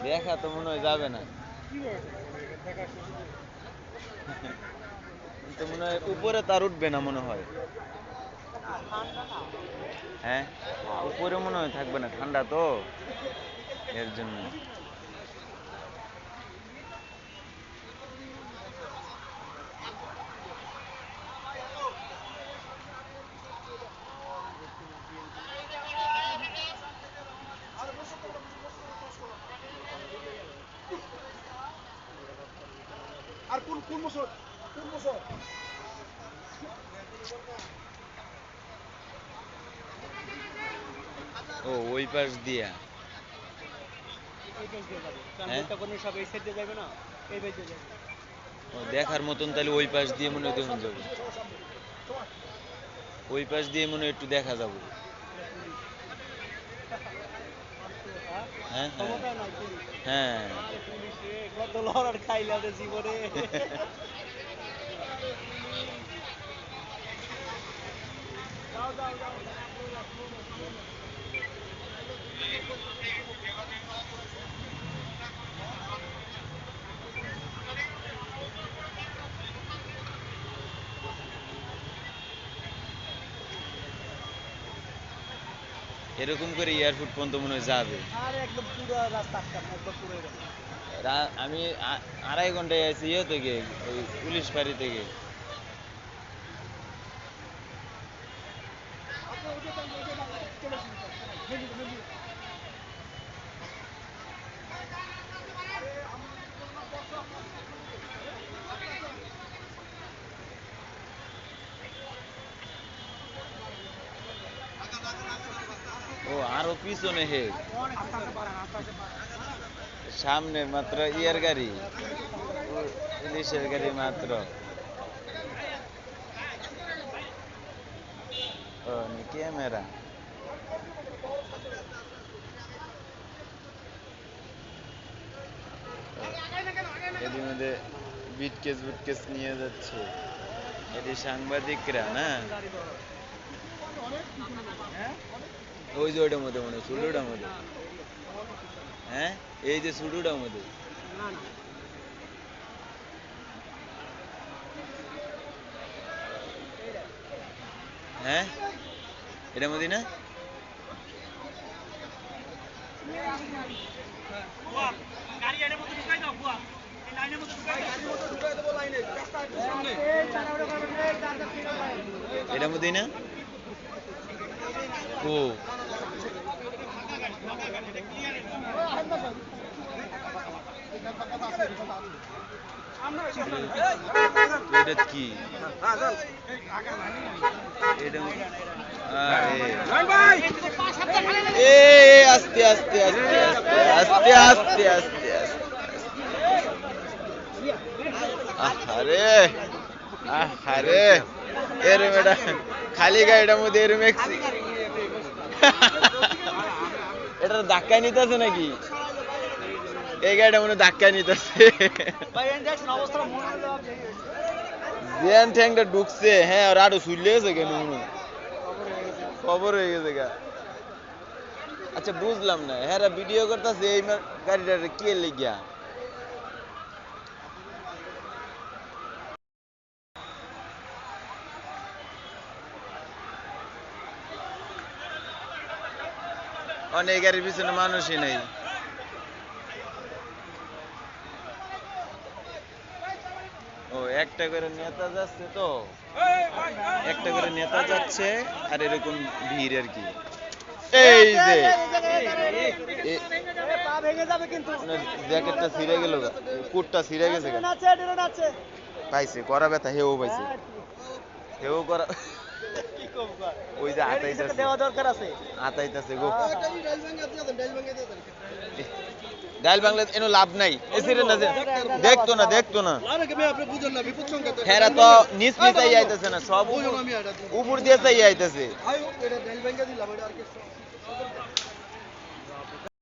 দেখা তো মনে হয় যাবে না। তো মনে হয় উপরে তার উঠবে না মনে হয়। হ্যাঁ, উপরে মনে হয় থাকবে না, ঠান্ডা তো এর জন্য। আর কোন কোন বছর কোন বছর ও ওই পাশ দিয়া। হ্যাঁ, ও দেখার মতন তাহলে ওই পাশ দিয়ে মনে হয় দেখুন যাবো। ওই পাশ দিয়ে মনে হয় একটু দেখা যাবো। হ্যাঁ হ্যাঁ হ্যাঁ। জীবনে এরকম করে এয়ারপোর্ট পর্যন্ত মনে হয় যাবে। আর একদম পুরো রাস্তা আটকানো একদম পুরো আমি 2.5 ঘন্টায় আছি ইয়ে থেকে, ওই পুলিশ ফাঁড়ি থেকে। ও আরো পিছনে হে, সামনে মাত্র ইয়ার গাড়ি, পুলিশের গাড়ি মাত্র। ও ক্যামেরা। এর মধ্যে বিটকেস বুটকেস নিয়ে যাচ্ছে, এটি সাংবাদিকরা না। ওই যে ওইটার মধ্যে মনে হয় সুডুটার মধ্যে। হ্যাঁ, এই যে সুডুটার মধ্যে। হ্যাঁ, এটার মধ্যে না। এটার মধ্যেই না। ও এটা কি? এটা এ আস্তে আস্তে আস্তে আস্তে আস্তে আস্তে আস্তে। আরে আরে, এরম এটা খালি গাড়িটার মধ্যে এরম এটা ধাক্কা নিতেছে নাকি? এই গাড়িটা মনে ধাক্কা নিতেছে। জিয়ান ঠ্যাংটা ঢুকছে, হ্যাঁ, আর আরো শুইলে গেছে কেন মনে হয়? খবর হয়ে গেছে গা। আচ্ছা বুঝলাম না, হ্যাঁ ভিডিও করতেছে এই গাড়িটার কি লেগিয়া? অনেক গাড়ির পিছনে মানুষই নেই। ও একটা করে নেতা যাচ্ছে তো, একটা করে নেতা যাচ্ছে, আর এরকম ভিড় আর কি। এই যে জ্যাকেটটা ছিঁড়ে গেল, কোটটা ছিঁড়ে গেছে, পাইছে করা ব্যথা, হেও পাইছে, হেও করা। ওই যে আতাইতাছে, দেওয়া দরকার আছে, আতাইতাছে গো। ডাইল বাংলা এনো লাভ নাই, এসিরে না দেখতো না, দেখতো না। হেরা তো নিচ নিচ আইতাছে না, সব উপর দিয়ে চাই আইতাছে।